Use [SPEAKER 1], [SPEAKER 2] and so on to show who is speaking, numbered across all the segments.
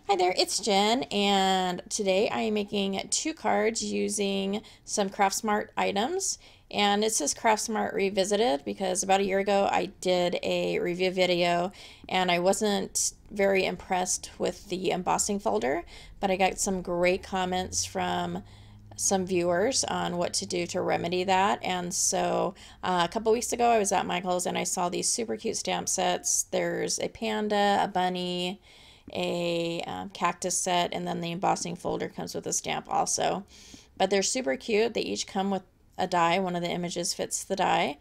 [SPEAKER 1] Hi there, it's Jen, and today I am making two cards using some Craftsmart items. And it says Craftsmart Revisited because about a year ago I did a review video and I wasn't very impressed with the embossing folder, but I got some great comments from some viewers on what to do to remedy that. And so a couple weeks ago I was at Michael's and I saw these super cute stamp sets. There's a panda, a bunny, a cactus set, and then the embossing folder comes with a stamp also. But they're super cute. They each come with a die. One of the images fits the die.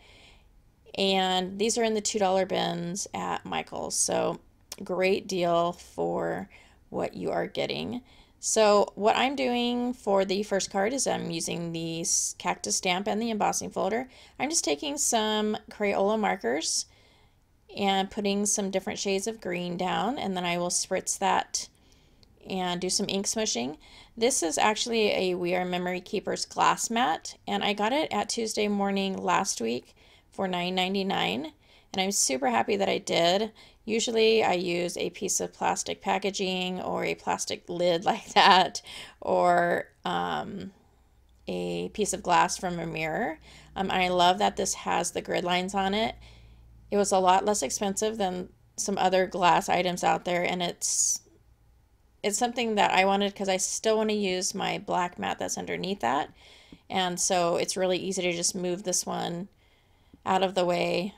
[SPEAKER 1] And these are in the $2 bins at Michael's. So great deal for what you are getting. So what I'm doing for the first card is I'm using the cactus stamp and the embossing folder. I'm just taking some Crayola markers and putting some different shades of green down, and then I will spritz that and do some ink smushing. This is actually a WeRMemory Keepers glass mat, and I got it at Tuesday Morning last week for $9.99, and I'm super happy that I did. Usually I use a piece of plastic packaging or a plastic lid like that, or a piece of glass from a mirror. I love that this has the grid lines on it. It was a lot less expensive than some other glass items out there, and it's something that I wanted because I still want to use my black mat that's underneath that. And so it's really easy to just move this one out of the way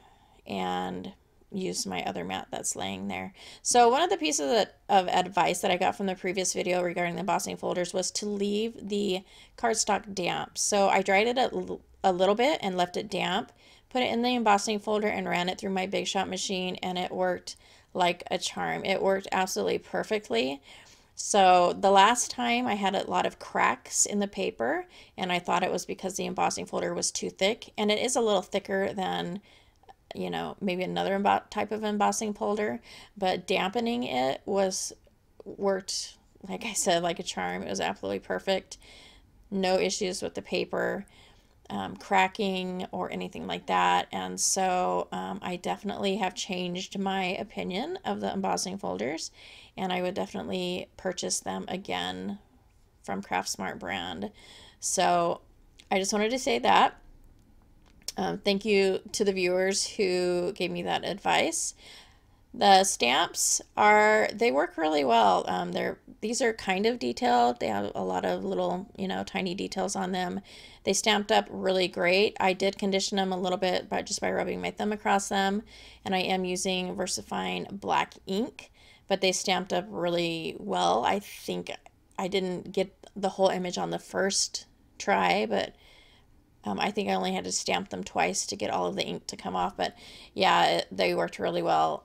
[SPEAKER 1] and use my other mat that's laying there. So one of the pieces of advice that I got from the previous video regarding the embossing folders was to leave the cardstock damp. So I dried it a little bit and left it damp, put it in the embossing folder and ran it through my Big Shot machine, and it worked like a charm. It worked absolutely perfectly. So the last time I had a lot of cracks in the paper, and I thought it was because the embossing folder was too thick, and it is a little thicker than, you know, maybe another type of embossing folder, but dampening it worked, like I said, like a charm. It was absolutely perfect. No issues with the paper, cracking or anything like that. And so I definitely have changed my opinion of the embossing folders, and I would definitely purchase them again from Craftsmart brand. So I just wanted to say that. Thank you to the viewers who gave me that advice. The stamps they work really well. These are kind of detailed. They have a lot of little, tiny details on them. They stamped up really great. I did condition them a little bit just by rubbing my thumb across them, and I am using VersaFine black ink, but they stamped up really well. I think I didn't get the whole image on the first try, but I think I only had to stamp them twice to get all of the ink to come off, but yeah, they worked really well.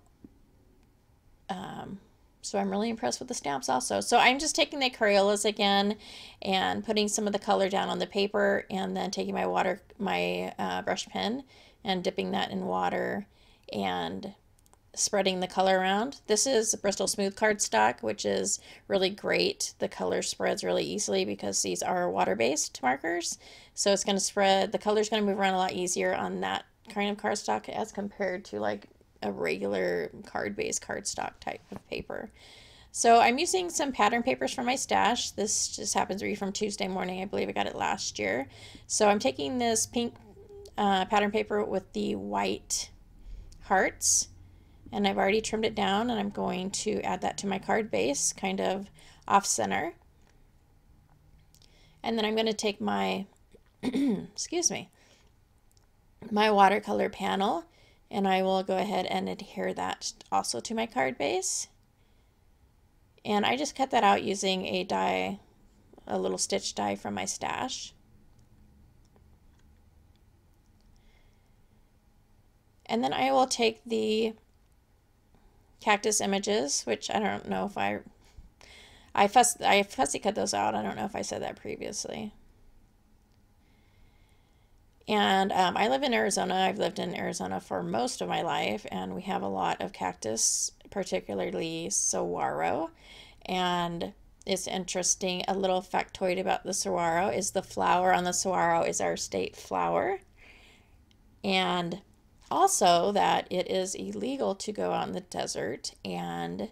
[SPEAKER 1] So I'm really impressed with the stamps also. So I'm just taking the Crayolas again and putting some of the color down on the paper, and then taking my brush pen and dipping that in water and spreading the color around. This is Bristol smooth cardstock, which is really great. The color spreads really easily because these are water-based markers. So it's going to spread, the color's going to move around a lot easier on that kind of cardstock as compared to like a regular card-based cardstock type of paper. So I'm using some pattern papers from my stash. This just happens to be from Tuesday Morning. I believe I got it last year. So I'm taking this pink pattern paper with the white hearts, and I've already trimmed it down, and I'm going to add that to my card base, kind of off center. And then I'm going to take my, excuse me, my watercolor panel, and I will go ahead and adhere that also to my card base. And I just cut that out using a die, a little stitch die from my stash. And then I will take the cactus images, which I don't know if I fussy cut those out. I don't know if I said that previously. And I live in Arizona. I've lived in Arizona for most of my life, and we have a lot of cactus, particularly saguaro. And it's interesting, a little factoid about the saguaro is the flower on the saguaro is our state flower. And also that it is illegal to go out in the desert and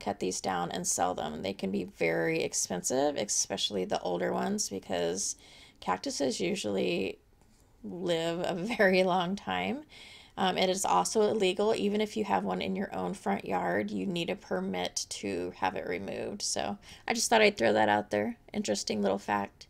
[SPEAKER 1] cut these down and sell them. They can be very expensive, especially the older ones, because cactuses usually live a very long time. It is also illegal, even if you have one in your own front yard, you need a permit to have it removed. So I just thought I'd throw that out there. Interesting little fact.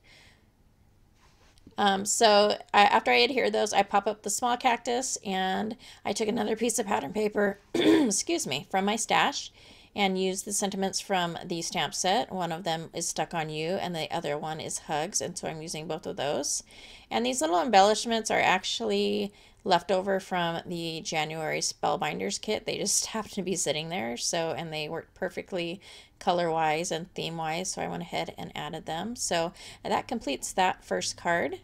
[SPEAKER 1] After I adhere those, I pop up the small cactus, and I took another piece of pattern paper, excuse me, from my stash, and used the sentiments from the stamp set. One of them is Stuck on You, and the other one is Hugs, and so I'm using both of those. And these little embellishments are actually left over from the January Spellbinders kit. They just happen to be sitting there, and they work perfectly color-wise and theme-wise, so I went ahead and added them. So that completes that first card.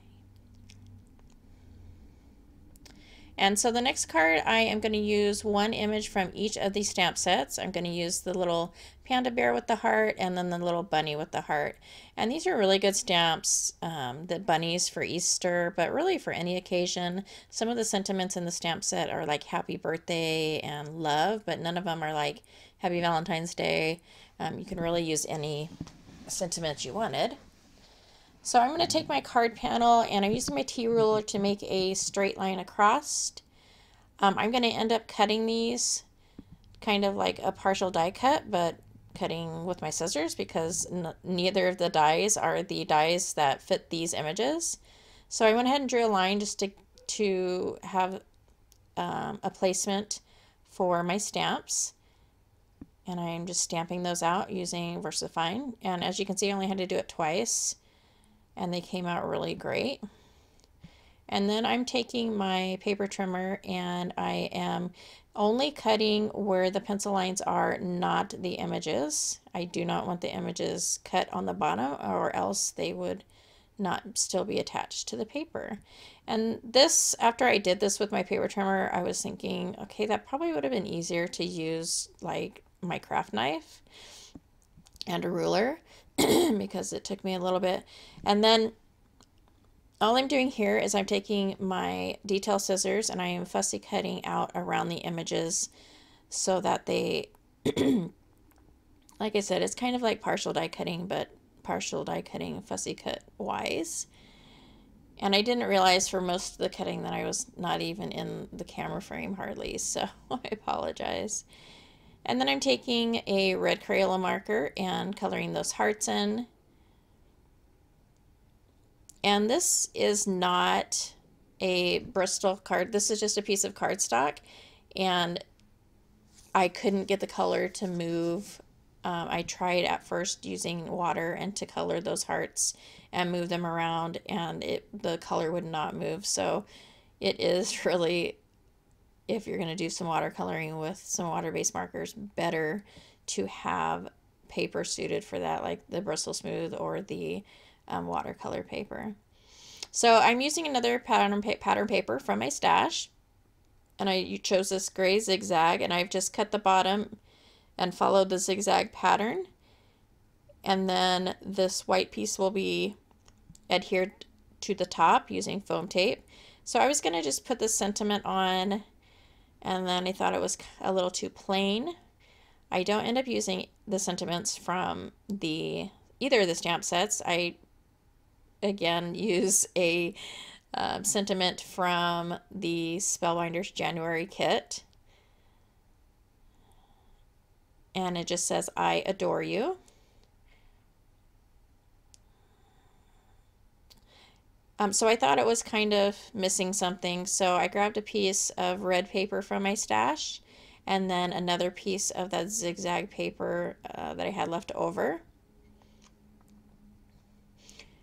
[SPEAKER 1] And so the next card, I am going to use one image from each of these stamp sets. I'm going to use the little panda bear with the heart and then the little bunny with the heart. And these are really good stamps, the bunnies for Easter, but really for any occasion. Some of the sentiments in the stamp set are like happy birthday and love, but none of them are like happy Valentine's Day. You can really use any sentiment you wanted. So I'm going to take my card panel, and I'm using my T-ruler to make a straight line across. I'm going to end up cutting these kind of like a partial die cut, but cutting with my scissors because neither of the dies are the dies that fit these images. So I went ahead and drew a line just to have a placement for my stamps. And I'm just stamping those out using VersaFine. And as you can see, I only had to do it twice, and they came out really great. And then I'm taking my paper trimmer, and I am only cutting where the pencil lines are, not the images. I do not want the images cut on the bottom, or else they would not still be attached to the paper. And this, after I did this with my paper trimmer, I was thinking, okay, that probably would have been easier to use like my craft knife and a ruler because it took me a little bit. And then all I'm doing here is I'm taking my detail scissors and I am fussy cutting out around the images so that they, like I said, it's kind of like partial die cutting, but partial die cutting fussy cut wise. And I didn't realize for most of the cutting that I was not even in the camera frame hardly, so I apologize. And then I'm taking a red Crayola marker and coloring those hearts in. And this is not a Bristol card. This is just a piece of cardstock, and I couldn't get the color to move. I tried at first using water and to color those hearts and move them around, and the color would not move. So it is really, if you're going to do some watercoloring with some water-based markers, better to have paper suited for that, like the Bristol Smooth or the watercolor paper. So I'm using another pattern paper from my stash, and I chose this gray zigzag, and I've just cut the bottom and followed the zigzag pattern, and then this white piece will be adhered to the top using foam tape. So I was going to just put the sentiment on, and then I thought it was a little too plain. I don't end up using the sentiments from either of the stamp sets. I again use a sentiment from the Spellbinders January kit, and it just says, "I adore you." So I thought it was kind of missing something, so I grabbed a piece of red paper from my stash and then another piece of that zigzag paper that I had left over.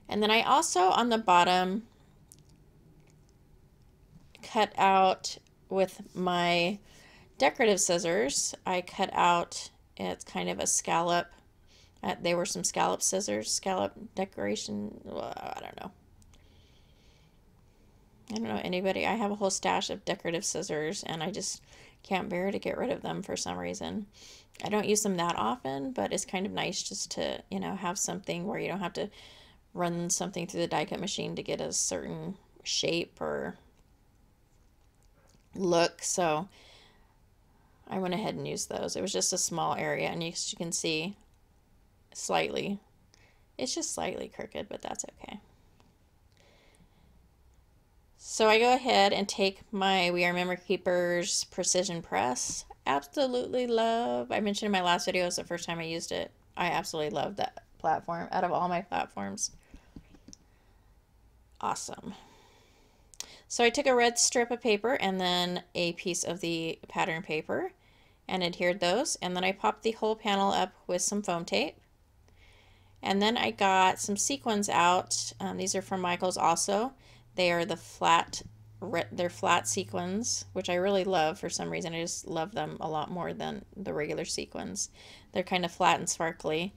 [SPEAKER 1] And then I also, on the bottom, cut out with my decorative scissors, I cut out, it's kind of a scallop. They were some scallop scissors, scallop decoration, well, I don't know anybody. I have a whole stash of decorative scissors, and I just can't bear to get rid of them for some reason. I don't use them that often, but it's kind of nice just to, have something where you don't have to run something through the die cut machine to get a certain shape or look. So I went ahead and used those. It was just a small area, and you can see slightly. It's just slightly crooked, but that's okay. So I go ahead and take my WeRMemory Keepers Precision Press. Absolutely love. I mentioned in my last video, it was the first time I used it. I absolutely love that platform out of all my platforms. Awesome. So I took a red strip of paper and then a piece of the pattern paper and adhered those, and then I popped the whole panel up with some foam tape. And then I got some sequins out. These are from Michaels also. They are the they're flat sequins, which I really love for some reason. I just love them a lot more than the regular sequins. They're kind of flat and sparkly,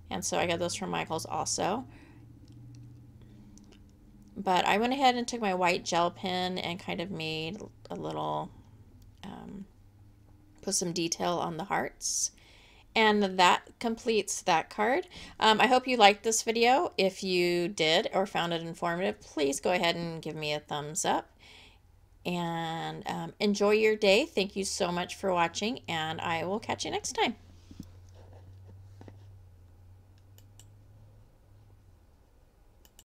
[SPEAKER 1] and so I got those from Michaels also. But I went ahead and took my white gel pen and kind of made a little, put some detail on the hearts. And that completes that card. I hope you liked this video. If you did or found it informative, please go ahead and give me a thumbs up. And enjoy your day. Thank you so much for watching, and I will catch you next time.